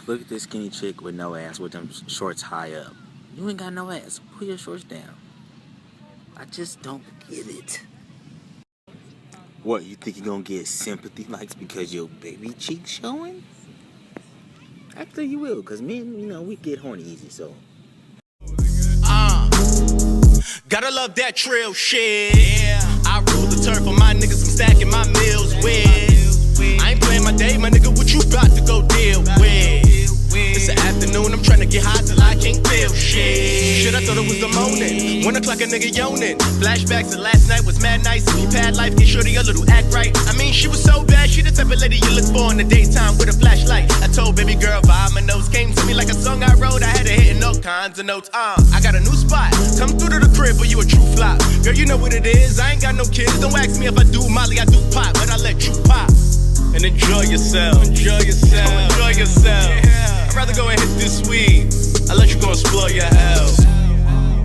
Look at this skinny chick with no ass with them shorts high up. You ain't got no ass. Pull your shorts down. I just don't get it. What, you think you're gonna get sympathy likes because your baby cheeks showing? Actually, you will, because men, we get horny easy, so. Gotta love that trail shit. Yeah. I rule the turf for my niggas, I'm stacking my meals with. I ain't playing my day, my nigga, what you about to go deal with? It's the afternoon, I'm trying to get high till I can't feel shit. I thought it was the morning. 1 o'clock a nigga yawning. Flashbacks of last night was mad nice. If you pad life, get shorty a little act right. I mean, she was so bad, she the type of lady you look for in the daytime with a flashlight. I told baby girl, vibe my notes. Came to me like a song I wrote. I had it hitting all kinds of notes. I got a new spot. Come through to the crib, but you a true flop. Girl, you know what it is. I ain't got no kids. Don't ask me if I do Molly, I do pop, but I let you pop. And enjoy yourself. Enjoy yourself. Enjoy yourself. Yeah. I'd rather go and hit this weed. I'll let you go explore your health.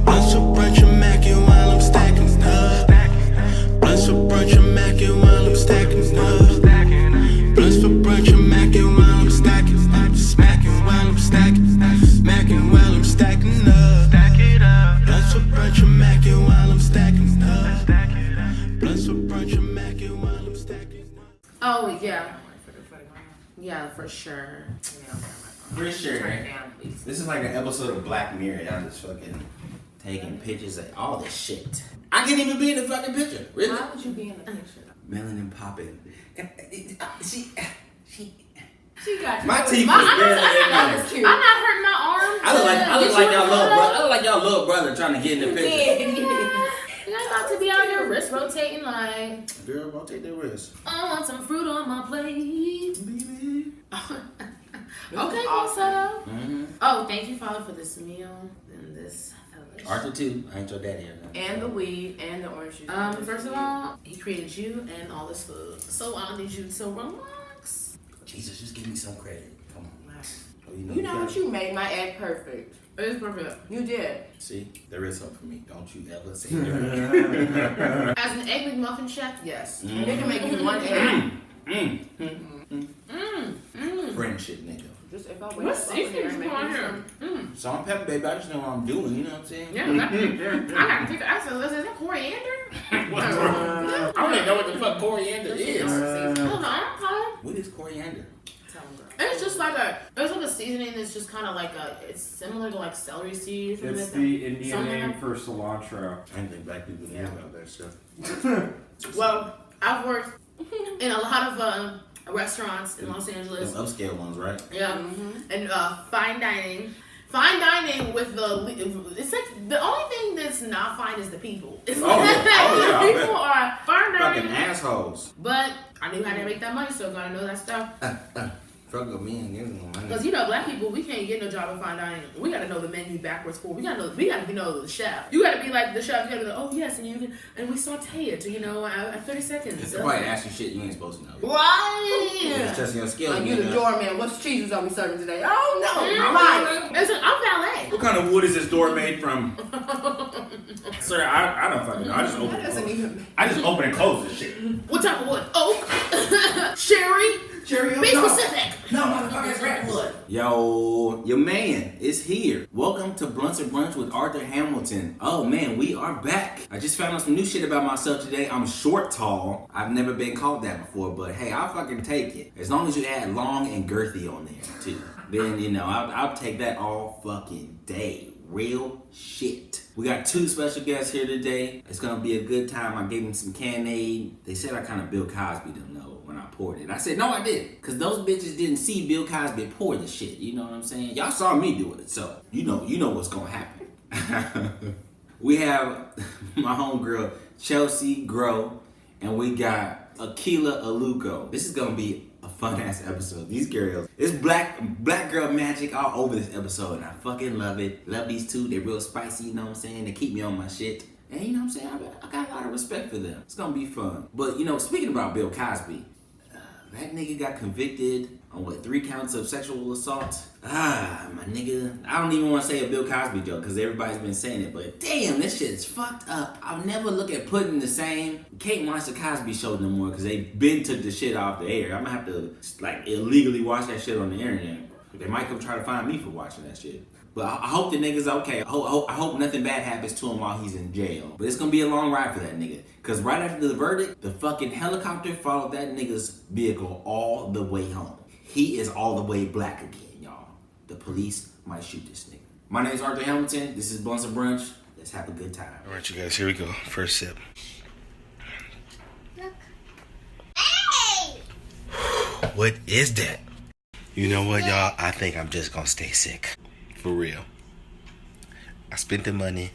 Blunts for brunch and mackin' while I'm stacking up. Blunts for brunch and mackin' while I'm stacking up. Blunts for brunch and mackin' while I'm stacking up. Smacking while I'm stacking. Smacking while I'm stacking up. Blunts for brunch and mackin' while I'm stacking up. Blunts for brunch and mackin' while I'm stacking up. Oh, yeah. Yeah, for sure. For sure. This is like an episode of Black Mirror. I'm just fucking taking pictures of all this shit. I can't even be in the fucking picture. Really? Why would you be in the picture? Melanin popping. She got my teeth was barely in there. I'm not hurting my arm. I look like y'all little brother. I look like y'all little brother trying to get in the picture. You're about to be out here wrist rotating like. Girl, rotate that wrist. I want some fruit on my plate. Okay, awesome. Cool, Oh, thank you, Father, for this meal and this. Arthur too. I ain't your daddy here. No. And the weed and the orange juice. First of all, he created you and all this food, so I need you to relax. Jesus, just give me some credit. Come on. Oh, you know what? You made my egg perfect. It is perfect. You did. See, there is something for me. Don't you ever say that. As an egg McMuffin chef, yes. They can make you one egg. Friendship, nigga. Just if I what seasonings you on here? Salt and pepper, baby. I just know what I'm doing. You know what I'm saying? Yeah, I got to pick. I said, is that coriander? I don't even know what the fuck coriander is. Hold on. What is coriander? It's just like it's like a seasoning that's just kind of like it's similar to like celery seeds. It's the Indian name for cilantro. I didn't think black people knew about that stuff. Well, I've worked in a lot of restaurants in Los Angeles. Those upscale ones, right? Yeah, and fine dining. Fine dining with it's like the only thing that's not fine is the people. It's people are fine dining. Fucking assholes. But I knew how to make that money, so I gotta know that stuff. Fuck with me and give me money. Because black people, we can't get no job in fine dining. We gotta know the menu backwards forward. We gotta know the chef. You gotta be like the chef. You gotta be like, oh yes, and we saute it. At 30 seconds. It's probably ask you shit you ain't supposed to know. Right. It's testing your skills. Like you the doorman. What's cheeses are we serving today? Oh no, I'm right. I'm valet. What kind of wood is this door made from? Sir, I don't fucking know. I just open and close this shit. What type of wood? Oak? Cherry? Cherry? Be specific. No, motherfucker, it's redwood. Yo, your man is here. Welcome to Blunts and Brunch with Arthur Hamilton. Oh man, we are back. I just found out some new shit about myself today. I'm short tall. I've never been called that before, but hey, I'll fucking take it. As long as you add long and girthy on there too. Then, I'll take that all fucking day. Real shit. We got 2 special guests here today. It's gonna be a good time. I gave them some Can-Aid. They said I kind of Bill Cosby them though when I poured it. I said, no, I didn't. Because those bitches didn't see Bill Cosby pour the shit. You know what I'm saying? Y'all saw me do it. So, you know what's gonna happen. We have my homegirl, Chelse Greaux, and we got Akeyla Aluko. This is gonna be a fun ass episode. These girls, it's black girl magic all over this episode, and I fucking love it. Love these 2. They're real spicy. You know what I'm saying? They keep me on my shit, and you know what I'm saying? I got a lot of respect for them. It's gonna be fun. But speaking about Bill Cosby, that nigga got convicted on 3 counts of sexual assault. My nigga, I don't even want to say a Bill Cosby joke because everybody's been saying it, but damn, this shit is fucked up. I'll never look at putting the same. Can't watch the Cosby Show no more because they been took the shit off the air. I'm gonna have to illegally watch that shit on the internet. They might come try to find me for watching that shit. But I hope the nigga's okay. I hope nothing bad happens to him while he's in jail. But it's gonna be a long ride for that nigga. Cause right after the verdict, the fucking helicopter followed that nigga's vehicle all the way home. He is all the way black again, y'all. The police might shoot this nigga. My name is Arthur Hamilton. This is Blunts and Brunch. Let's have a good time. All right, you guys, here we go. First sip. Look. Hey! What is that? You know what, y'all? I think I'm just gonna stay sick. For real. I spent the money.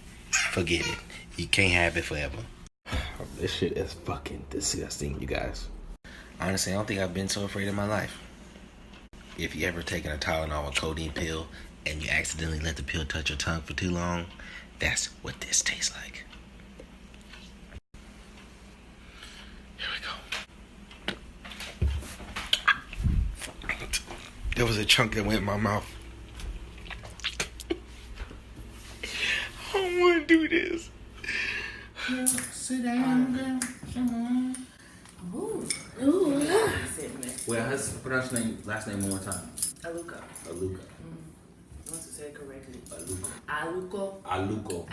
Forget it. You can't have it forever. This shit is fucking disgusting, you guys. Honestly, I don't think I've been so afraid in my life. If you ever taken a Tylenol or codeine pill and you accidentally let the pill touch your tongue for too long, that's what this tastes like. Here we go. There was a chunk that went in my mouth. I don't want to do this. Sit down, girl. Ooh. Well, how's pronounce your name, last name one more time? Aluko. Aluko. Once you say it correctly. Aluko. Aluko. Aluko.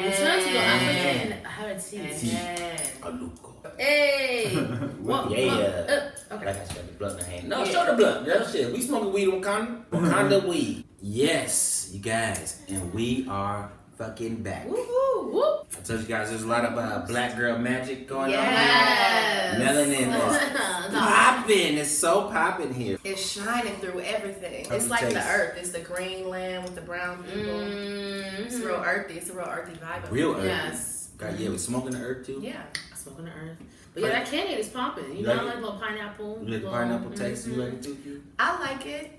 You turn to your African. I haven't seen it. Aluko. Hey. What? Yeah. Okay. Like I said, the blunt in the hand. No, show the blunt. That shit. We smoking weed on Wakanda. Wakanda weed. Yes, you guys. And we are fucking back. Woo-hoo. Woo. I told you guys there's a lot of black girl magic going Yes. on here. Melanin is popping. It's so popping here. It's shining through everything. How's It's it like the taste? earth. It's the green land with the brown people. It's real earthy. It's a real earthy vibe. of Real it. earth. Yes. God, yeah, we smoking the earth too? Yeah. Smoking the earth. But yeah, that candy is popping. You You know, like I it? like little pineapple. You like the pineapple taste? You like it too, Q? I like it.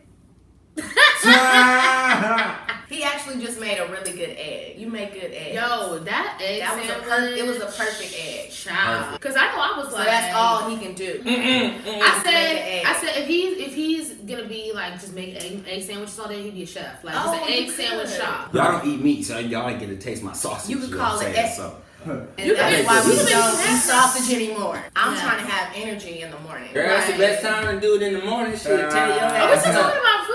He actually just made a really good egg. You make good eggs. Yo, that egg that was sandwich. it was a perfect egg. Child. Because I know I was So like, that's all he can do. I said if he's gonna be like just make egg sandwiches all day, he'd be a chef. Like Oh, just an you egg sandwich could. shop. Y'all don't eat meat, so y'all ain't get to taste my sausage. You could know call what I'm it saying? egg. So, And that's why you we can don't make eat sausage anymore. I'm Yeah. trying to have energy in the morning. girl, that's the best time to do it in the morning. Shit, tell your Are we ass still up. talking about food?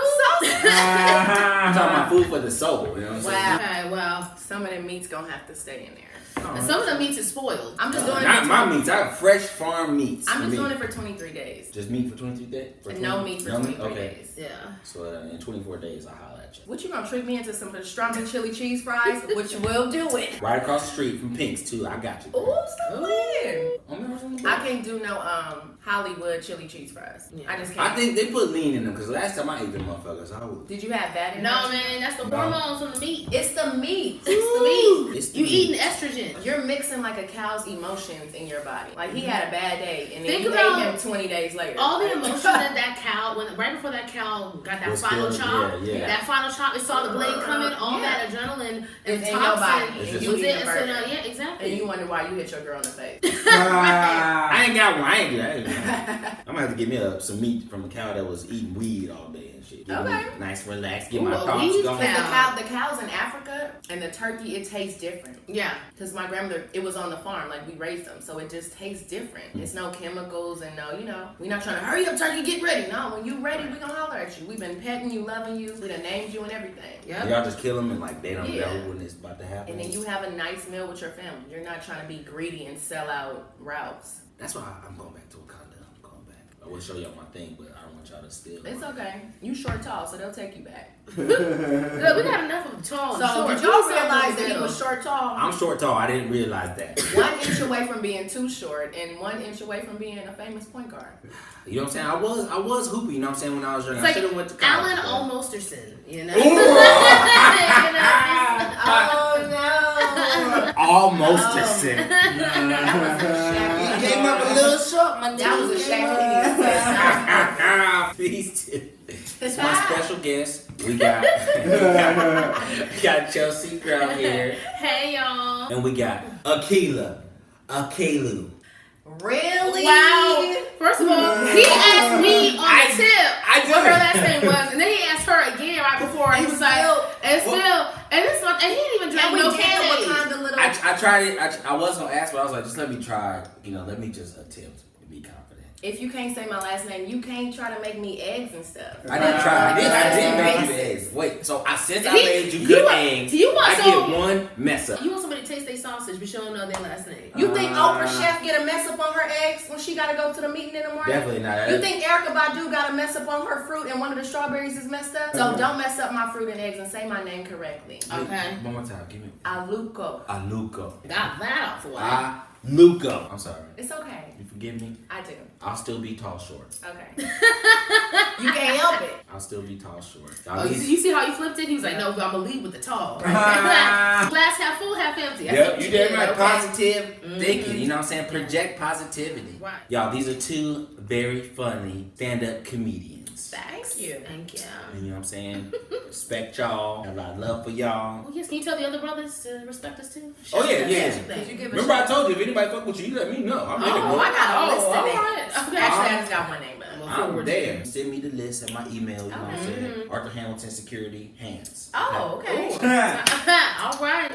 I'm talking about food for the soul. You know what I'm saying? Wow. Okay, well, Some of the meat's gonna have to stay in there. and some of the meats is spoiled. I'm just doing it. Not For my meats. I have fresh farm meats. I'm just Me. doing it for 23 days. Just meat for 23 days? And no meat for 23 Okay. days. Yeah. So in 24 days, I'll holler at you. What you gonna treat me into some pastrami chili cheese fries? Which will do it. Right across the street from Pink's, too. I got you. Ooh, stop playing. I I can't do no Hollywood chili cheese fries. Yeah. I just can't. think they put lean in them, because last time I ate them motherfuckers, I was... Did you have that in No, there? man, that's the No. hormones from the meat. It's the meat. It's the meat. It's the You meat. eating estrogen. You're mixing like a cow's emotions in your body. Like he had a bad day, and then Think you about ate him 20 days later. All the emotions that cow, right before that cow got that Was final feeling- chop, yeah. that final chop, it saw the blade coming, all Yeah. that adrenaline and It's in your body, toxin. and It you was eat it, the so burger. now, yeah, exactly. And you wonder why you hit your girl in the face. I ain't got one. I ain't do that. I'm gonna have to get me some meat from a cow that was eating weed all day and shit. Get Okay. me nice, relaxed, get Ooh, my a thoughts weed going. cow. The cows in Africa and the turkey, it tastes different. Yeah. Because my grandmother, it was on the farm, like we raised them, so it just tastes different. It's no chemicals and no, we're not trying to hurry up, turkey, get ready. No, when you ready, we gonna holler at you. We've been petting you, loving you, we done named you and everything. Yep. Y'all just kill them and like they don't Yeah. know when it's about to happen. And then you have a nice meal with your family. You're not trying to be greedy and sell out routes. That's why I'm going back to Wakanda. I'm going back. I will show y'all my thing, but I don't want y'all to steal. It's my- okay. You short tall, so they'll take you back. Look, we got enough of tall and So short. did y'all We realize got that he middle. was short tall? I'm short tall. I didn't realize that. 1 inch away from being too short and 1 inch away from being a famous point guard. You know what I'm saying? I was hoopy. You know what I'm saying? When I was young, It's I should have went to like college. Alan Almosterson, you know? Oh no! Almost Oh. a sin. Shaq Came up a little short. My That was a Shaq These two. It's my special guest. We got Chelse Greaux here, Hey, y'all. and we got Akeyla Aluko. Really? Wow. First of all, he asked me on the tip what her last name was, and then he asked her again right before. He was like, and this one, and he didn't even drink And we no did the candy. Wakanda little. I tried it. I was gonna ask, but I was like, just let me try. Let me just attempt to be confident. If you can't say my last name, you can't try to make me eggs and stuff. I did try. I did wait. So since I He- made you you good want- eggs, you want I some- get one mess up. You want somebody to taste their sausage, but you don't know their last name. You think Oprah Chef get a mess up on her eggs when she gotta go to the meeting in the morning? Definitely not. You think Erykah Badu got a mess up on her fruit and one of the strawberries is messed up? So don't mess up my fruit and eggs and say my name correctly. Okay. One more time. Give me Aluko. Aluko. Got that off the way. Aluko. I'm sorry. It's okay. You forgive me? I do. I'll still be tall short. Okay. You can't help it. I'll still be tall short. Oh, you see how you flipped it? He was like, no, I'm gonna lead with the tall. Glass half full, half empty. That's Yep, what you did right. okay? Positive thinking. You know what I'm saying? Project positivity. Right. Y'all, these are two very funny stand-up comedians. Thank you. Thank you. You know what I'm saying? Respect y'all. Have a lot of love for y'all. Well, yes, can you tell the other brothers to respect us too? Oh, yeah, yeah. Could you give a Remember I told you, if anybody fuck with you, you let me know. I'm ready to Oh, go. I got a list all of names. right. Okay. Actually, I just got one name. I'm there. Send me the list at my email. You know what I'm Okay. saying? Arthur Hamilton Security Hands. Oh, okay. All right.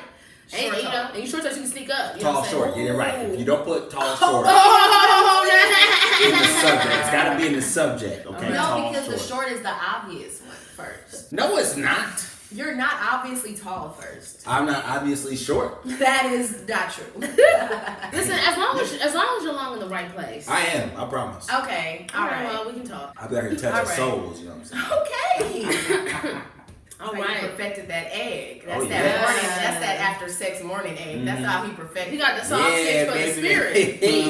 Short And you tall. know, and you short so you can sneak up. You know Tall, what I'm short. saying? Get it right. If you don't put tall, short Oh, in the subject, it's got to be in the subject. Okay. No, Tall, because the short. short is the obvious one first. No, it's not. You're not obviously tall first. I'm not obviously short. That is not true. Listen, as long as you're along in the right place. I am. I promise. Okay. All All right. right. Well, we can talk. I'll be out here touching All right. souls. You know what I'm saying? Okay. All He right. perfected that egg. That's Oh, that yes. morning. That's that after sex morning egg. That's how he perfected. You got the sausage for the spirit. Hey. Hey,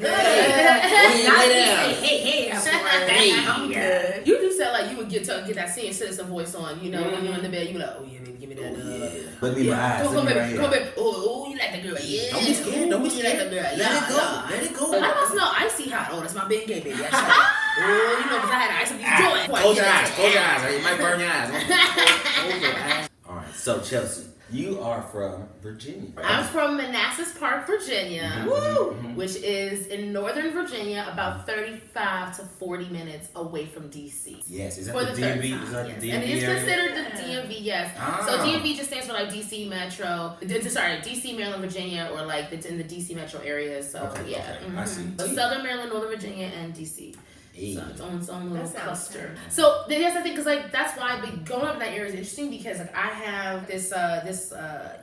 Hey, Not lay just down. say, hey, afterwards. Hey. I'm good. You do sound like you would get that senior citizen voice on. You know, when you're in the bed, you be like, oh yeah, baby, give me that. Let me my eyes. Come Let me baby, right here. come baby. Oh, you like the girl? Yeah. Don't be scared. Don't be You like scared. the girl? Let Yeah, it go. yeah. Let it go. I must smell icy hot. Oh, that's my big gay baby. That's right. Oh, you know, because I had ice up your joint. Close your eyes. Close your eyes. It might burn your eyes. Close your eyes. All right. So Chelsea, you are from Virginia. I'm from Manassas Park, Virginia, Mhm. which is in northern Virginia, about 35 to 40 minutes away from DC. Yes. Is that For the the third DMV? time, Is that yes. the DMV And it is area? considered the DMV, yes. Ah. So DMV just stands for like DC Metro, sorry, DC, Maryland, Virginia, or like it's in the DC Metro area. So Okay, yeah, okay. I see. So Southern Maryland, Northern Virginia, and DC. Hey. So it's on its own little That sounds cluster. fair. So that's the thing, because like that's why going up in that area is interesting, because like I have this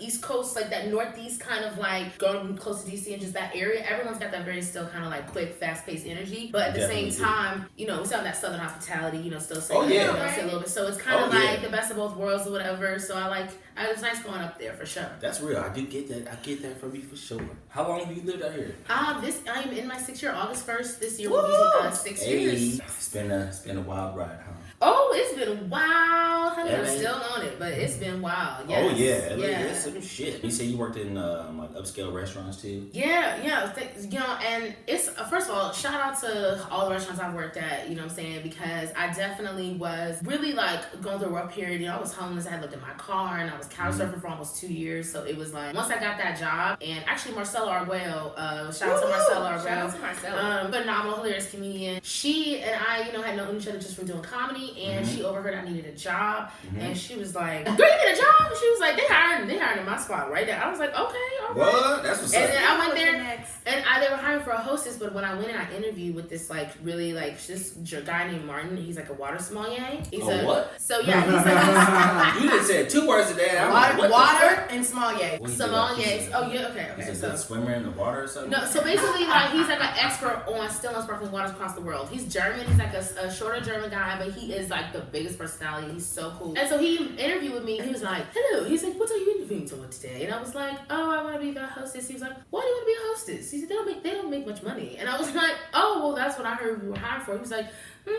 East Coast, like that Northeast kind of like going close to DC and just that area. Everyone's got that very still kind of like quick, fast paced energy, but at the Definitely same do. time, you know, we still have that Southern hospitality, you know, still saying, Oh, yeah. you know, say a little bit. So it's kind of Oh, yeah. like the best of both worlds or whatever. So it's nice going up there for sure. That's real. I do get that. I get that from you for sure. How long have you lived out here? I am in my 6th year, August 1st. This year Woo! will be 6 Hey. years. It's been a wild ride, huh? Oh, it's been wild. Honey, Yeah, I'm man. still on it, but it's been wild. Yes. Oh yeah, yeah. That's some shit. You say you worked in like upscale restaurants too. Yeah. You know, and it's first of all, shout out to all the restaurants I've worked at. You know what I'm saying? Because I definitely was really like going through a rough period. You know, I was homeless. I had lived in my car, and I was couch surfing for almost 2 years. So it was like once I got that job, and actually Marcella Arguello, shout out to Marcella Arguello. Shout out to Marcella. Phenomenal, hilarious comedian. She and I, you know, had known each other just from doing comedy, and she overheard I needed a job, and she was like, "Girl, you need a job?" And she was like, "They hiring in my spot right there." I was like, "Okay, all right." What? That's what's And up. then I went What's there, next? and they were hiring for a hostess. But when I went in, I interviewed with this like really like this guy named Martin. He's like a water sommelier. He's A what? So yeah, he's like You just said 2 words a day. I'm like, what Water and small yay. What he do, sommelier. he's Oh yeah, okay. He's a So good swimmer in the water or something. no, so basically, like he's like an expert on still and sparkling waters across the world. He's German. He's like a shorter German guy, but he is like the biggest personality. He's so cool. And so he interviewed with me. And he was like, "Hello." He's like, "What are you interviewing for today?" And I was like, "Oh, I want to be the hostess." He was like, "Why do you want to be a hostess?" He said, "They don't make much money." And I was like, "Oh, well, that's what I heard you were hired for." He was like, "No,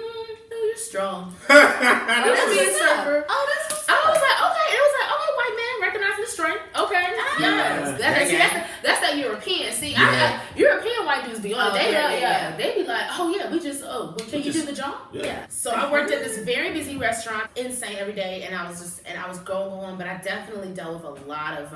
you're strong." You want to be a surfer? Oh, that's what's I was like, okay. And it was like, okay, white man recognizing the strength. Okay. Yes. That's that European. See, Yeah. European white dudes be on Oh, it. yeah. They be like, oh yeah, well, can you do the job? Yeah. So I worked at this very busy restaurant, insane every day, and I was going, but I definitely dealt with a lot of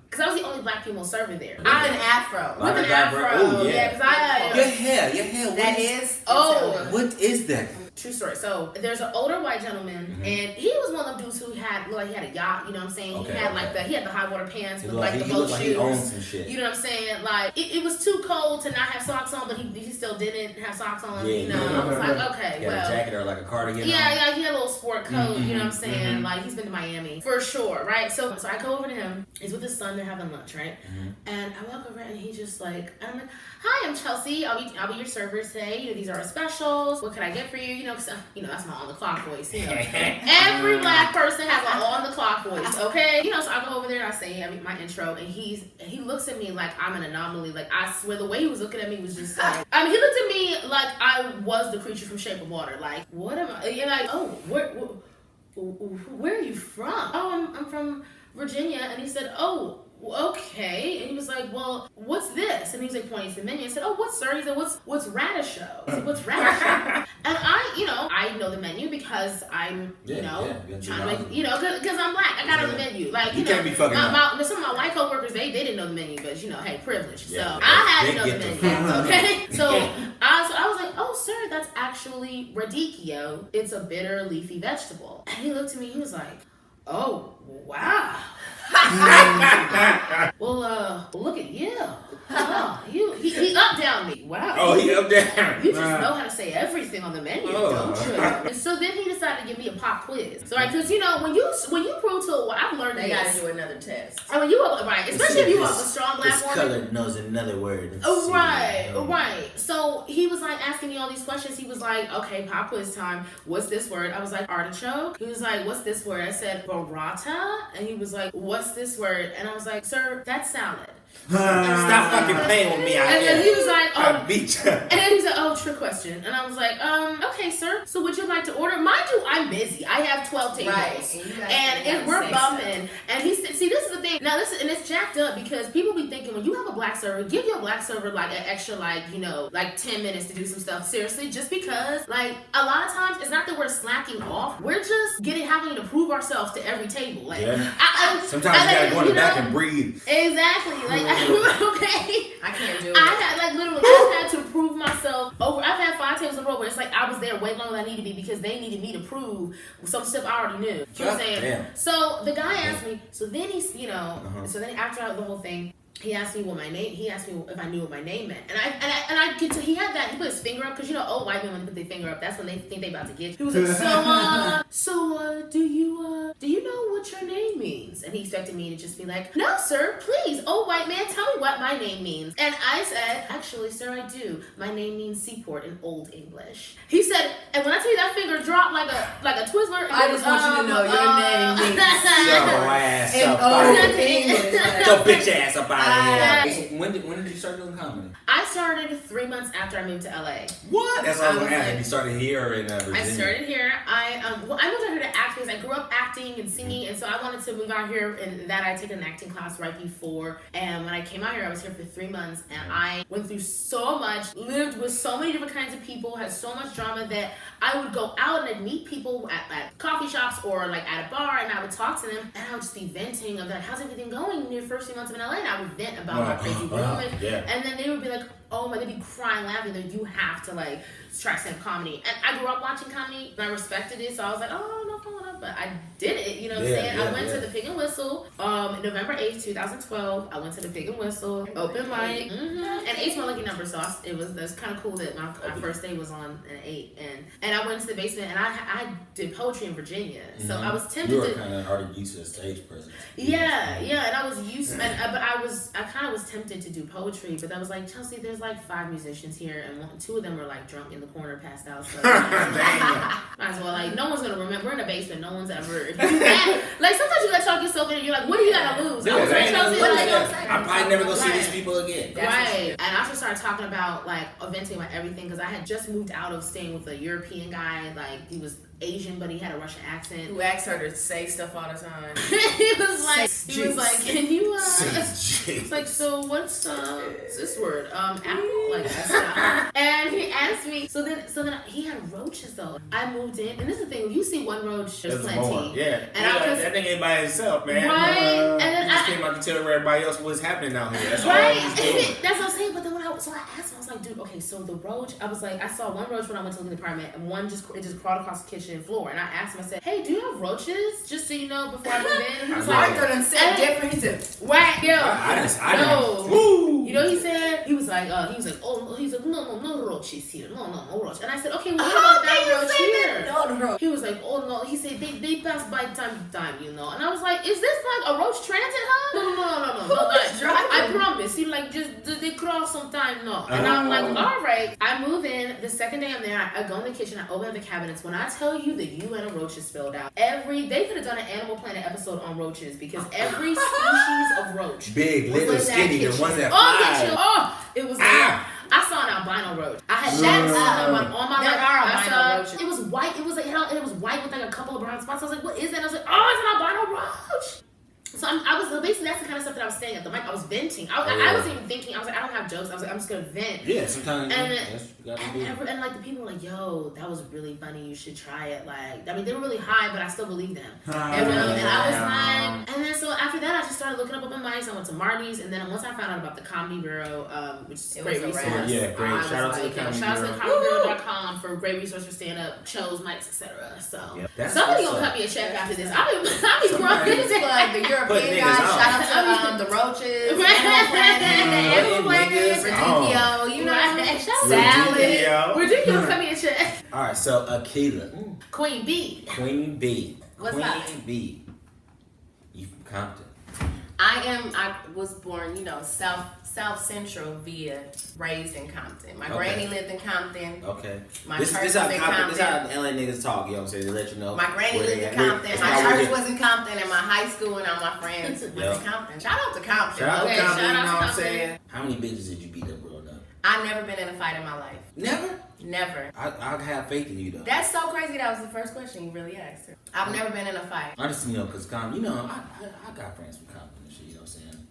because I was the only black female server there. With an afro. With an afro. Oh, yeah. Because I Your hair. That is. Oh. What is that? True story. So there's an older white gentleman, and he was one of dudes who looked like he had a yacht, you know what I'm saying? Okay, he had like he had the high water pants with like the he boat looked like shoes. he owned some shit. You know what I'm saying? Like it was too cold to not have socks on, but he still didn't have socks on. Yeah, you know, I was like, okay, he had a jacket or like a cardigan. Yeah, he had a little sport coat. You know what I'm saying? Like he's been to Miami for sure, right? So I go over to him. He's with his son. They're having lunch, right? And I walk over and he's just like, and I'm like, hi, I'm Chelsea. I'll be your server today. You know, these are our specials. What can I get for you? You know, cause, that's my on the clock voice. You know, every black person has an on the clock voice. Okay, you know. So I go over there and I say my intro, and he looks at me like I'm an anomaly. Like I swear, the way he was looking at me was just like, he looked at me like I was the creature from Shape of Water. Like, what am I? And like, oh, where are you from? Oh, I'm from Virginia. And he said, oh, okay. And he was like, well, what's this? And he was like pointing to the menu. I said, oh, what's sir? He said, what's radish show? I said, what's radish show? And I know the menu because I'm, trying to make, because I'm black. I got on the menu. Like, you can't be fucking some of my white coworkers, they didn't know the menu, but hey, privilege. Yeah, so I had to know the menu. Okay. So I was like, oh, sir, that's actually radicchio. It's a bitter leafy vegetable. And he looked at me, he was like, oh, wow. Well, look at you. Oh, he up down me. Wow. Oh, he up down. You just know how to say everything on the menu, don't you? And so then he decided to give me a pop quiz. So because when you prove to I've learned they gotta do another test. And when you right, especially if you are a strong black woman. This color knows another word. Oh, right. So he was like asking me all these questions. He was like, okay, pop quiz time. What's this word? I was like, artichoke. He was like, what's this word? I said, burrata. And he was like, what's this word? And I was like, sir, that's salad. Stop fucking playing with me out and here. then he was like, I'll beat you. And then he said, oh, trick question. And I was like, okay, sir. So would you like to order? Mind you, I'm busy. I have 12 tables. Right. And we're bumping. And he said, see, this is the thing. Now, listen, and it's jacked up because people be thinking when you have a black server, give your black server like an extra, like 10 minutes to do some stuff. Seriously, just because, like, a lot of times it's not that we're slacking off. We're just having to prove ourselves to every table. Like, sometimes you gotta go in the back and breathe. Exactly. Like, okay. I can't do it. I had to prove myself over. I've had 5 tables in a row where it's like I was there way longer than I needed to be because they needed me to prove some stuff I already knew. You know what I'm saying? Damn. So the guy asked me. So then so then after the whole thing, he asked me what my name. He asked me if I knew what my name meant, and I get to. He had that. He put his finger up because old white men when they put their finger up, that's when they think they about to get you. He was like, so do you know what your name means? And he expected me to just be like, no, sir, please, old white man, tell me what my name means. And I said, actually, sir, I do. My name means seaport in Old English. He said, and when I tell you that finger dropped like a Twizzler, I just want you to know your name means your ass up Old English. Your bitch ass up out of here. When did you start doing comedy? I started 3 months after I moved to LA. What? That's what I was gonna ask. You started here or in Virginia? I started here. I moved out here to act because I grew up acting and singing, and so I wanted to move out here. And that I took an acting class right before. And when I came out here, I was here for 3 months, and I went through so much, lived with so many different kinds of people, had so much drama that I would go out and I'd meet people at coffee shops or like at a bar, and I would talk to them, and I would just be venting of like, how's everything going in your first few months in LA? And I would vent about my crazy woman, and then they would be like, oh my, they'd be crying, laughing, that you have to like try stand-up comedy. And I grew up watching comedy, and I respected it, so I was like, oh, no problem, but I did it, you know what I'm saying? I went to the Pig and Whistle, November 8th, 2012, I went to the Pig and Whistle, open mic, and 8's my lucky number, so that's kind of cool that my first day was on an 8, and I went to the basement, and I did poetry in Virginia, so I was tempted to... You were kind of already used to the stage presence. Yeah, and I was used, but I kind of was tempted to do poetry, but I was like, Chelsea, there's like 5 musicians here, and 2 of them were like drunk in the corner, passed out, so might as well, like, no one's gonna remember. We're in the basement, no one's ever, if you like, sometimes you gotta talk yourself in and you're like, what do you gotta lose? I was like, Chelsea, what are they gonna say? I'm probably never gonna see these people again. Right. And I just started talking about like venting about everything because I had just moved out of staying with a European guy, like he was Asian, but he had a Russian accent. Who asked her to say stuff all the time. he was like, can you it's like, so what's this word? Apple, like that. And he asked me. So then he had roaches though. I moved in, and this is the thing. You see one roach, there's plenty. More. Yeah. And that thing ain't by itself, man. Right. And then I just came out to tell everybody else what's happening out here. That's right. all he's doing. That's what I'm saying. But then I asked him, I was like, dude, okay, so the roach. I was like, I saw one roach when I went to the apartment, and one just crawled across the kitchen. kitchen floor, and I asked him, I said, "Hey, do you have roaches? Just so you know, before I move in." He was Arthur done said different. He said, "Whack, yo." I Woo. You know what he said? He was like, no roaches here, no roaches. And I said, okay, well, what about that roach here? No. He was like, oh no. He said they pass by time to time, you know. And I was like, is this like a roach transit hub? No. I promise. He like just they cross sometime, no. And I'm like, all right. I move in. The second day I'm there, I go in the kitchen. I open up the cabinets. When I tell you the UN of roaches spelled out, they could have done an Animal Planet episode on roaches because every species of roach, big, little, skinny, the ones that it was I saw an albino roach. I had never seen one on my life. There are albino roaches. It was white. It was like it was white with like a couple of brown spots. I was like, what is that? I was like, oh, it's an albino roach. So basically that's the kind of stuff that I was saying at the mic. I was venting. I wasn't even thinking. I was like, I don't have jokes. I was like, I'm just gonna vent. Yeah, sometimes. And like the people were like, yo, that was really funny. You should try it. Like, I mean, they were really high, but I still believed them. And I was like, and then so after that, I just started looking up open mics. I went to Marty's, and then once I found out about the Comedy Bureau, which is a great resource. Yeah, great. Shout out to the Comedy Bureau. Shout out to comedybureau.com for great resource for stand up shows, mics, etc. So somebody gonna cut me a check after this. I'll be grumpy. Like the European guys. Shout out to the roaches, Animal Planet, Radicchio, you know, salad. Radicchio cut me a check. All right, so Akeyla, Queen B. What's Queen up? B. You from Compton? I was born, South Central via raised in Compton. My granny lived in Compton. Okay. My This church is was how in Compton. This Compton. is how LA niggas talk. You know what I'm saying? They let you know. My granny lived in Compton. My church was in Compton, and my high school and all my friends went to Compton. Shout out to Compton. Shout out to Compton. You know what I'm Compton. saying? How many bitches did you beat up growing up? I've never been in a fight in my life. Never. Never. I have faith in you though. That's so crazy. That was the first question you really asked. I've never been in a fight. I just because Compton. I got friends from Compton and shit. You know what I'm saying?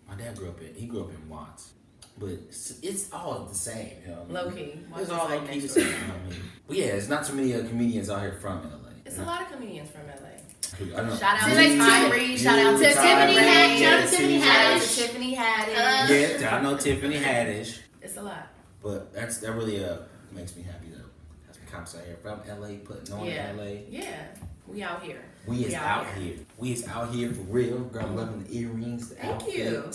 My dad grew up in Watts. But it's all the same, you know what I mean? Low key. It's all low key the same, you know what I mean? But yeah, it's not too many comedians out here from LA. It's a lot of comedians from LA. I know. Shout out to Tyree. Shout out to Tiffany Haddish. Yeah, I know Tiffany Haddish. It's a lot. But that really makes me happy though. That's some cops out here from LA putting on LA. Yeah. We out here. We is out here. We is out here for real. Girl, I'm loving the earrings, the Thank you.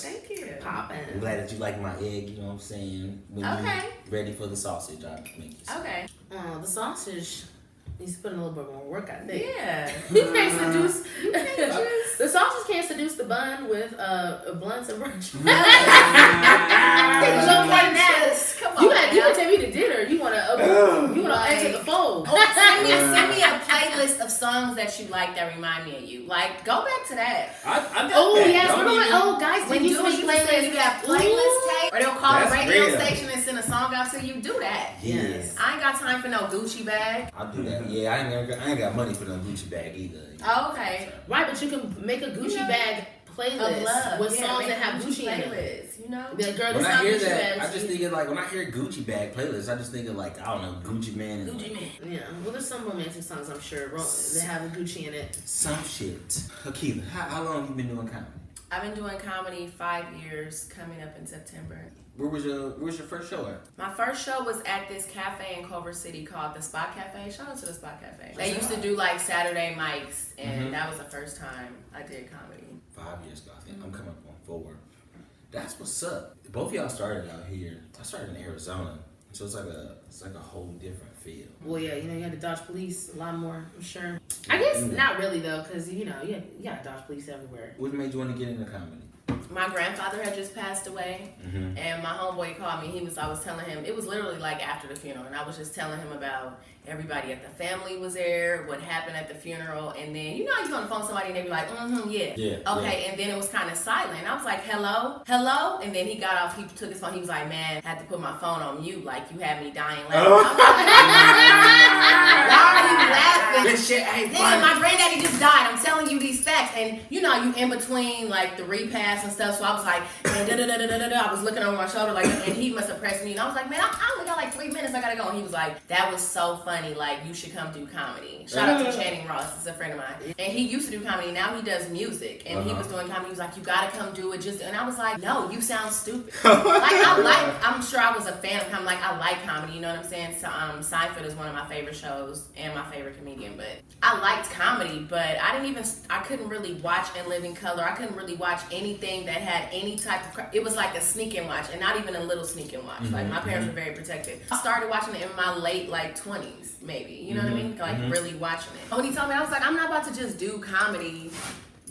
Poppin'. I'm glad that you like my egg, you know what I'm saying? When you're ready for the sausage, I'll make you some. Okay. The sausage needs to put in a little bit more work, I think. Yeah. You can't seduce. The sausage can't seduce the bun with Blunts and Brunch. Come on. You gotta take me to dinner. You wanna enter the fold. Send me a playlist of songs that you like that remind me of you. Like, go back to that. I got yes. that. Guys, When you do a playlist, you got playlist tape, or they'll call a That's radio real. station and send a song out to you. Do that. Yes. I ain't got time for no Gucci bag. I'll do that. Yeah, I ain't got money for no Gucci bag either. Oh, okay. Right, but you can make a Gucci bag playlist Of love. with songs that have Gucci in it. playlists, you know? The girl When that's I not hear Gucci that, bags. I just think of like when I hear Gucci bag playlist, I just think of like I don't know Gucci Man and Gucci Man. Yeah, well, there's some romantic songs I'm sure that have a Gucci in it. some shit. Akeyla, how long have you been doing comedy? I've been doing comedy 5 years, coming up in September. Where was your first show at? My first show was at this cafe in Culver City called the Spot Cafe. Shout out to the Spot Cafe. They used to do like Saturday mics, and that was the first time I did comedy. 5 years ago, I think. I'm coming up on 4. That's what's up. Both of y'all started out here. I started in Arizona, so it's like a whole different feel. Well, yeah, you had to dodge police a lot more, I'm sure. I guess not really though, because you gotta dodge police everywhere. What made you want to get into comedy? My grandfather had just passed away, and my homeboy called me. I was telling him, it was literally like after the funeral, and I was just telling him about everybody at the family was there, what happened at the funeral, and then you on the phone with somebody and they be like, yeah. Okay, and then it was kind of silent. I was like, hello, and then he got off. He took his phone. He was like, man, I had to put my phone on mute, like you had me dying laughing. Why are you laughing? This shit ain't Nigga, funny. my granddaddy just died. I'm telling you these facts, and you in between like the repast and stuff. stuff. So I was like, man, I was looking over my shoulder like, and he must have pressed me. And I was like, man, I only got like 3 minutes. I gotta go. And he was like, that was so funny. Like, you should come do comedy. Shout out to Channing Ross. It's a friend of mine. And he used to do comedy. Now he does music. And he was doing comedy. He was like, you gotta come do it. And I was like, no, you sound stupid. I'm sure I was a fan of comedy. Like, I like comedy. You know what I'm saying? So, Seinfeld is one of my favorite shows and my favorite comedian. But I liked comedy, but I couldn't really watch In Living Color. I couldn't really watch anything that had any type of, it was like a sneak and watch, and not even a little sneak and watch. Like, my parents were very protective. I started watching it in my late, like, 20s, maybe. You know what I mean? Like, really watching it. When he told me, I was like, I'm not about to just do comedy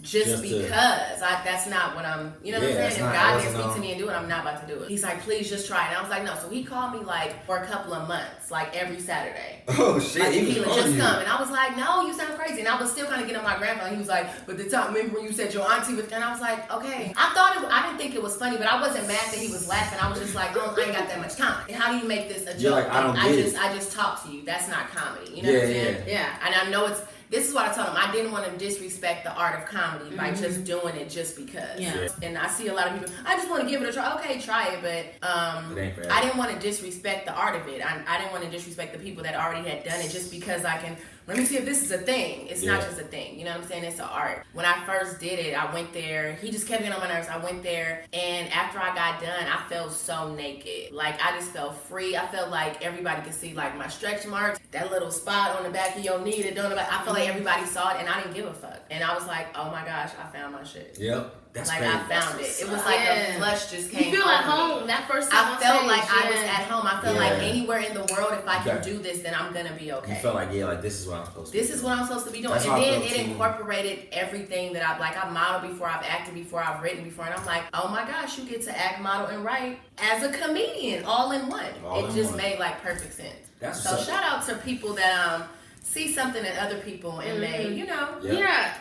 just because. That's not what I'm, you know what I'm saying? If God didn't speak to me and do it, I'm not about to do it. He's like, please just try it. And I was like, no. So he called me like for a couple of months, like every Saturday. Oh shit. Like, Akeyla, just come. And I was like, no, you sound crazy. And I was still kind of getting on my grandfather. He was like, but the time, remember when you said your auntie was, and I was like, okay. I didn't think it was funny, but I wasn't mad that he was laughing. I was just like, oh, I ain't got that much time. And how do you make this a joke? You're like, I just talk to you. That's not comedy. You know what I'm saying? Yeah. And I know this is what I told him. I didn't want to disrespect the art of comedy by just doing it just because. Yeah. And I see a lot of people, I just want to give it a try. Okay, try it. But I didn't want to disrespect the art of it. I didn't want to disrespect the people that already had done it just because I can, let me see if this is a thing. It's not just a thing. You know what I'm saying? It's an art. When I first did it, I went there. He just kept getting on my nerves. I went there. And after I got done, I felt so naked. Like, I just felt free. I felt like everybody could see, like, my stretch marks, that little spot on the back of your knee. I felt like everybody saw it, and I didn't give a fuck. And I was like, oh my gosh, I found my shit. Yep. That's like, crazy. I found it. It was like a flush just came. You feel at home that first time. I felt like I was at home. I felt like Yeah. anywhere in the world, if I can do this, then I'm gonna be okay. You felt like, like this is what I'm supposed to This is what I'm supposed to be doing. That's And how I then felt it too. incorporated everything that I've modeled before, I've acted before, I've written before, and I'm like, oh my gosh, you get to act, model, and write as a comedian, all in one. All it in just one. made like perfect sense. That's so what's up. shout out to people that see something in other people and they, you know,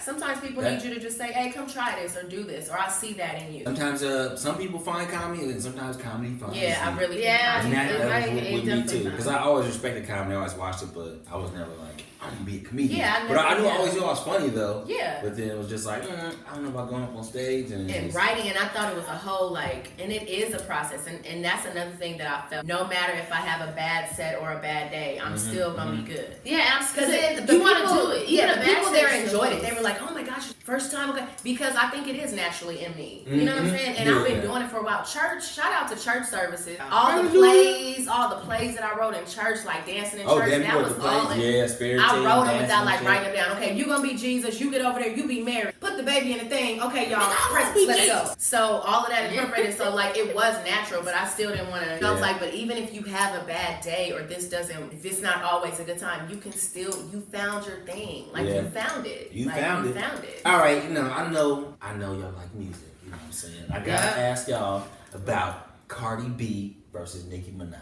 sometimes people need you to just say, hey, come try this or do this, or I see that in you. Sometimes some people find comedy, and sometimes comedy finds you. I really Yeah, And that was with me definitely too, because I always respected comedy. I always watched it, but I was never like, I'm gonna be a comedian. Yeah, but I always knew I was funny though. Yeah. But then it was just like, I don't know about going up on stage and writing, and I thought it was a whole and it is a process, and that's another thing that I felt. No matter if I have a bad set or a bad day, I'm still gonna be good. Yeah, because you want to do it. Yeah, the people there enjoyed it. They were like, oh my gosh, first time, okay, because I think it is naturally in me. You know what I'm saying? And I've been doing it for a while. Church, shout out to church services. All the plays that I wrote in church, like dancing in church, that was all in. spirit. I wrote them without like writing them down. Okay, you gonna be Jesus. You get over there. You be Mary. Put the baby in the thing. Okay, y'all. Let's go. So all of that incorporated. So like it was natural, but I still didn't want to. I was like, but even if you have a bad day or if it's not always a good time, you can still. You found your thing. Like you found it. You found it. All right. I know y'all like music. You know what I'm saying? I gotta ask y'all about Cardi B versus Nicki Minaj.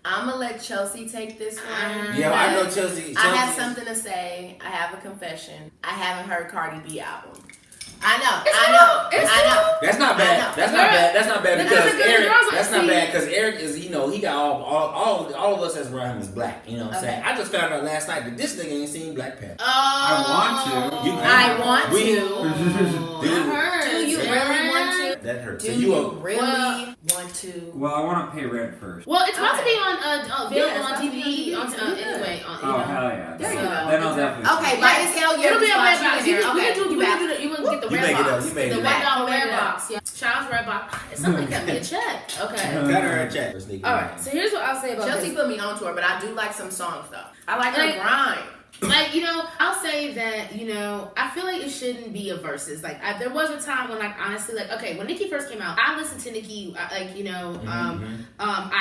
I'm gonna let Chelse take this one. Yeah, I know Chelse. I have something to say. I have a confession. I haven't heard Cardi B album. I know. That's not bad. That's not bad because Eric. That's not bad because Eric is. He got all of us as around him is black. You know what I'm saying? I just found out last night that this nigga ain't seen Black Panther. I want to. I heard. Do you really want to? That hurts. Do you really want to? Well, I want to pay rent first. Well, it's about to be available on TV. Anyway. Oh, hell yeah. There you go. Then I'll definitely. Okay, right as hell. It'll be a red box. You Okay, can get the You red make it box. up. You make The it up. $1 red box. Yeah. Child's red box. Somebody cut me a check. Okay. Cut her a check. Alright, so here's what I'll say about Chelse this. put me onto her, but I do like some songs though. I like her grind. Like, I'll say that, I feel like it shouldn't be a versus. Like, there was a time when, like, honestly, like, okay, when Nicki first came out, I listened to Nicki, I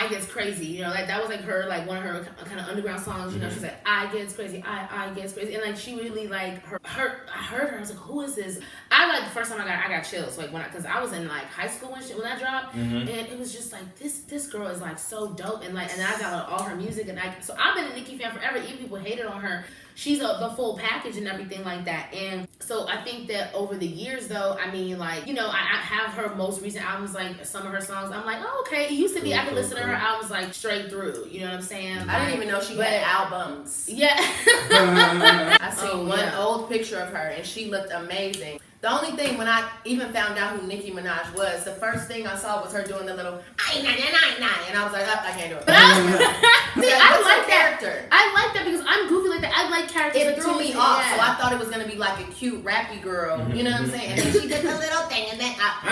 Gets Crazy, like, that was, like, her, like, one of her kind of underground songs, she's like, I Gets Crazy, I Gets Crazy, and, like, she really, like, I heard her, I was like, who is this? The first time I got chills, like, because I was in, like, high school when that dropped, and it was just, like, this girl is, like, so dope, and I got all her music, and so I've been a Nicki fan forever, even people hated on her. she's the full package and everything like that. And so I think that over the years, though, I mean, like, you know, I have her most recent albums, like some of her songs. I'm like, oh, okay. It used to be I could listen to her albums like straight through. You know what I'm saying? I didn't even know she had albums. Yeah. I seen one old picture of her and she looked amazing. The only thing when I even found out who Nicki Minaj was, the first thing I saw was her doing the little and I was like, oh, I can't do it. But I like that character. I like that because I'm goofy like that. I like characters. It threw me off, so I thought it was gonna be like a cute rappy girl. You know what I'm saying? And then she did the little thing, and then and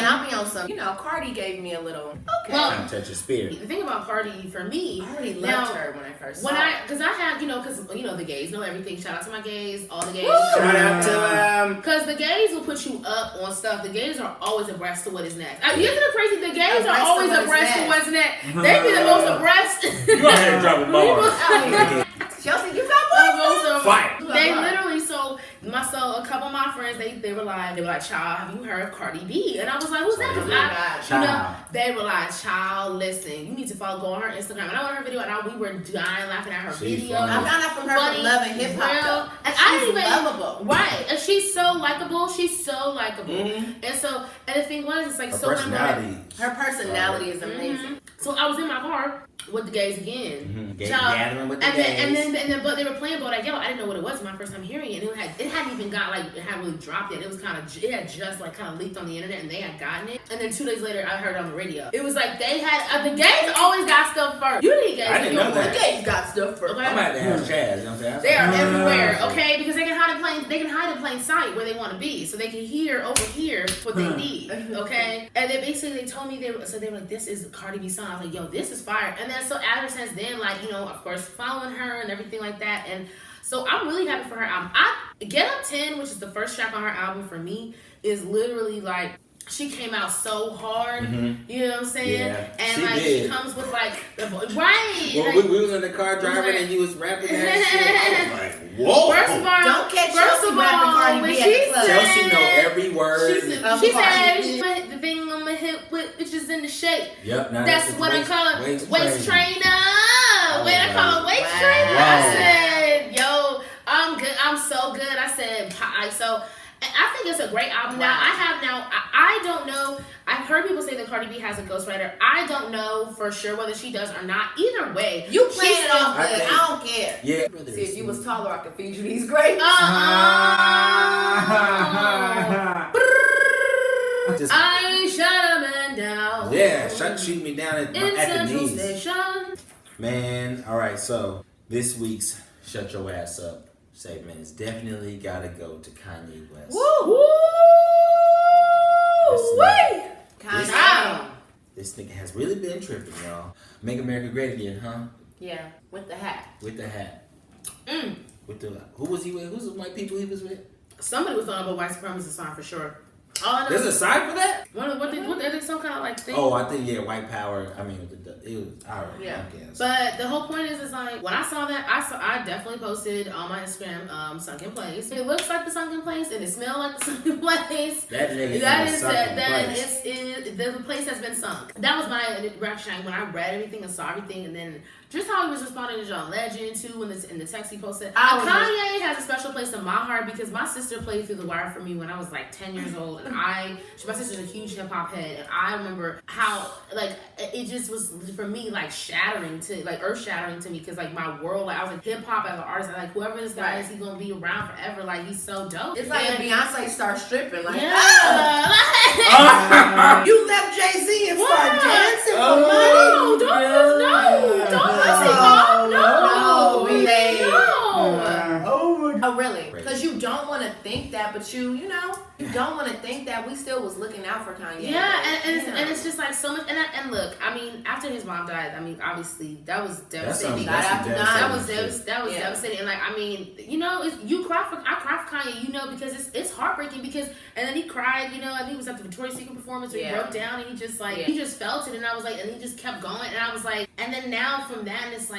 I'll be on some. You know, Cardi gave me a little. Okay. Well, touch your spirit. the thing about Cardi for me, I already loved her when I first saw her. because I have, because the gays know everything. Shout out to my gays, all the gays. Shout out to them. Because the gays will put you up on stuff. The gays are always abreast to what is next. Isn't it crazy? The gays are always abreast to what's next. They be the most abreast. You go ahead and drop a bar. Chelsea, you got Fight. They literally so a couple of my friends they were like child, have you heard of Cardi B? And I was like, who's that? They were like, child, listen, you need to go on her Instagram. And I went on her video and we were dying laughing at her video. I found out from her from Love and Hip Hop. And she's lovable. Right. And she's so likable. And the thing was, it's like her personality is amazing. So I was in my car with the gays again. Gathering with the gays. But they were playing Bodak Yellow. I didn't know what it was my first time hearing it. And it hadn't even got it hadn't really dropped yet. It was it had just kind of leaked on the internet and they had gotten it. And then 2 days later, I heard it on the radio. It was like they had, the gays always got stuff first. You need gays. I didn't know that. The gays got stuff first. Okay? I'm about to ask Chaz, you know what I'm saying? They are everywhere, okay? Because they can hide in plain sight where they want to be. So they can overhear what they need, okay? And they basically, told me, they were like, this is Cardi B song. I was like, yo, this is fire. And then so ever since then, of course, following her and everything like that. And so I'm really happy for her album. Get Up 10, which is the first track on her album for me, is literally she came out so hard, you know what I'm saying? Yeah, and she comes with right. Well, we was in the car driving and you was rapping that shit. I was like, whoa. First of all, don't catch Chelsea rapping Cardi B at the club. Chelsea know every word. She said, the thing on my hip with bitches in the shape. Yep, that's what I call it. Waist trainer. I call it waist trainer. Wow. I said, yo, I'm good. I'm so good. I said, I think it's a great album. Now, I don't know. I've heard people say that Cardi B has a ghostwriter. I don't know for sure whether she does or not. Either way, you playing it off good. I don't care. Yeah. See, if you was taller, I could feed you these grapes. I shut a man down. Yeah, shoot me down at the knees. Station. Man, all right. So this week's Shut Your Ass Up segment is definitely gotta go to Kanye West. Woo! Kanye. This nigga has really been tripping, y'all. Make America Great Again, huh? Yeah, with the hat. With the hat. Who was he with? Who's the white people he was with? Somebody was talking about white supremacy sign for sure. There's a sign for that? What some kind of thing? Oh, I think white power. I mean, it was alright. Yeah. I guess. But the whole point is when I saw that, I definitely posted on my Instagram, sunken place. It looks like the sunken place, and it smells like the sunken place. That nigga the place has been sunk. That was my reaction when I read everything and saw everything, and then just how he was responding to John Legend too in the text he posted. Kanye has a special place in my heart because my sister played Through the Wire for me when I was 10 years old, and my sister's a huge hip hop head, and I remember how it just was for me shattering to earth shattering to me because my world I was hip hop as an artist, whoever this guy is, he's gonna be around forever. He's so dope. It's like Beyonce starts stripping you left Jay-Z and started dancing for money. Oh, really? Because you don't want to think that, but you don't want to think that we still was looking out for Kanye. Yeah, and it's just so much. And look, I mean, after his mom died, obviously that was devastating. That was devastating. And I mean, I cry for Kanye, because it's heartbreaking and then he cried, and he was at the Victoria's Secret performance where he broke down and he just he just felt it, and I was and he just kept going, and I was and then now from that, and it's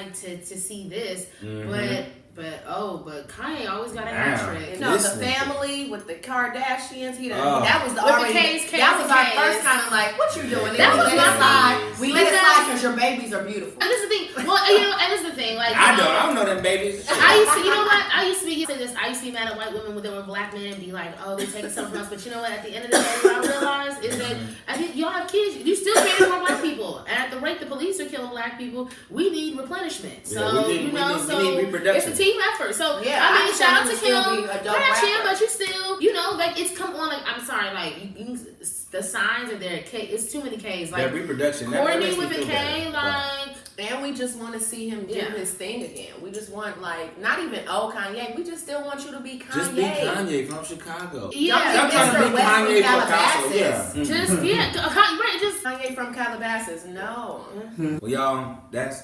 to see this, but Kanye always got a hat trick. started. No, the This nigga. family with the Kardashians. Oh. That was the With the already. K's, that was our K's. first kind of like, what you doing? That And was we let my it slide. thing. We let it Because- slide because your babies are beautiful. And this is the thing. Well, you know, and this is the thing. Like, I don't know them babies. I used to, you know what? I used to be say this. I used to be mad at white women when they were black men and be like, oh, they're taking something from us. But you know what? At the end of the day, what I realized is that I think y'all have kids. You still creating more black people. And at the rate the police are killing black people, we need replenishment. So we need reproduction. it's a team effort. So Yeah, I mean, I shout out to just want him to Kim. still be a dope Kardashian, rapper. but you still, you know, like it's come on. Like I'm sorry, like the signs are there. K, it's too many K's. Like That reproduction. that Courtney makes me with a feel K, better. like. And we just want to see him do Yeah. his thing again. We just want, like, not even old Kanye. We just still want you to be Kanye. Just be Kanye from Chicago. Yeah, I'm trying to Mr. be West Kanye from from Calabasas. Picasso. Yeah. Mhm. Just Kanye from Calabasas. No. Well, y'all, that's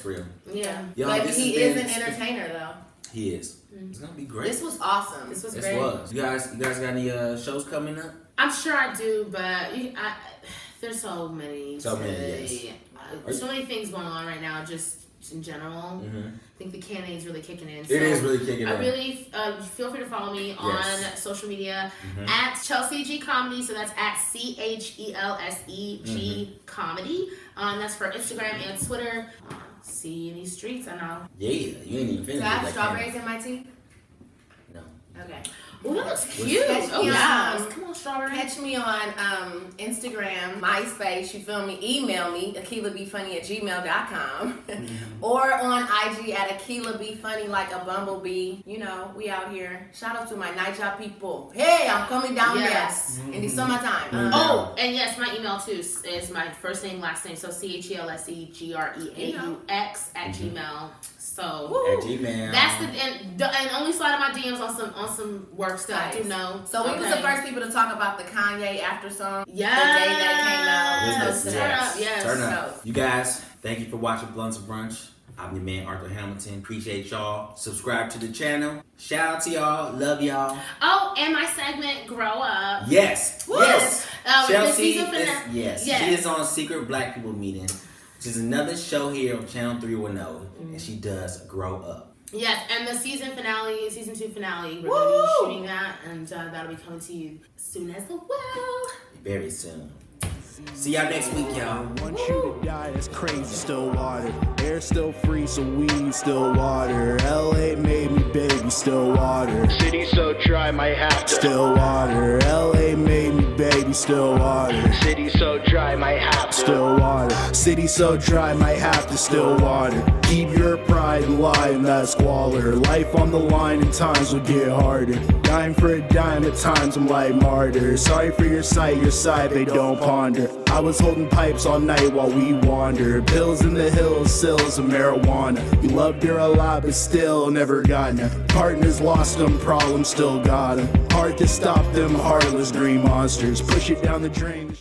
real. yeah. Y'all, But this he has is been- an entertainer, though. He is. It's gonna be great. This was awesome. This was This great. was. You guys got any shows coming up? I'm sure I do, but there's so many. So many, yes. So many things going on right now, just in general. Mm-hmm. I think the canon's really kicking in. It is really kicking I in. really feel free to follow me on social media at Chelse G Comedy. So that's at CHELSEG Comedy. That's for Instagram and Twitter. See you in these streets, I know. Yeah, you ain't even Do finished. I have with that strawberries in my tea? No. Okay. Oh, that looks cute. Catch Oh, me yes. on- Come on, strawberry. Catch me on Instagram, MySpace, you feel me? Email me, AkeylaBeFunny@gmail.com. Or on IG at AkeylaBeFunny like a bumblebee. You know, we out here. Shout out to my night job people. Hey, I'm coming down Yes. there in the summertime. Oh, and yes, my email too is my first name, last name. So CHELSEGREAUX at Gmail. So At Gmail. that's and only slide in my DMs on some work stuff. Nice. You know. So we was the first people to talk about the Kanye after song. Yes. The day that it came out. Yes, Turn yes. up. Yes. Turn up. So- You guys, thank you for watching Blunts and Brunch. I'm your man, Arthur Hamilton. Appreciate y'all. Subscribe to the channel. Shout out to y'all. Love y'all. Oh, and my segment, Grow Up. Yes. Woo! Yes. The Chelsea season is, finale. yes. Yes. She is on Secret Black People Meeting, which is another show here on Channel 310, and she does Grow Up. Yes, and the season 2 finale, we're going to be shooting that, and that'll be coming to you soon as well. Very soon. See y'all next week, y'all. Want you to die, that's crazy. Still water. Air still free, so we need still water. LA made me baby, still water. City so dry, might have to. Still water. LA made me baby, still water. City so dry, might have to. Still water. City so dry, might have to still water. Keep your pride alive in that squalor. Life on the line and times will get harder. Dime for a dime at times I'm like martyr. Sorry for your sight, your side they don't ponder. I was holding pipes all night while we wander. Pills in the hills, sills of marijuana. We loved her a lot but still never got her. Partners lost them, problems still got them. Hard to stop them heartless green monsters. Push it down the drain.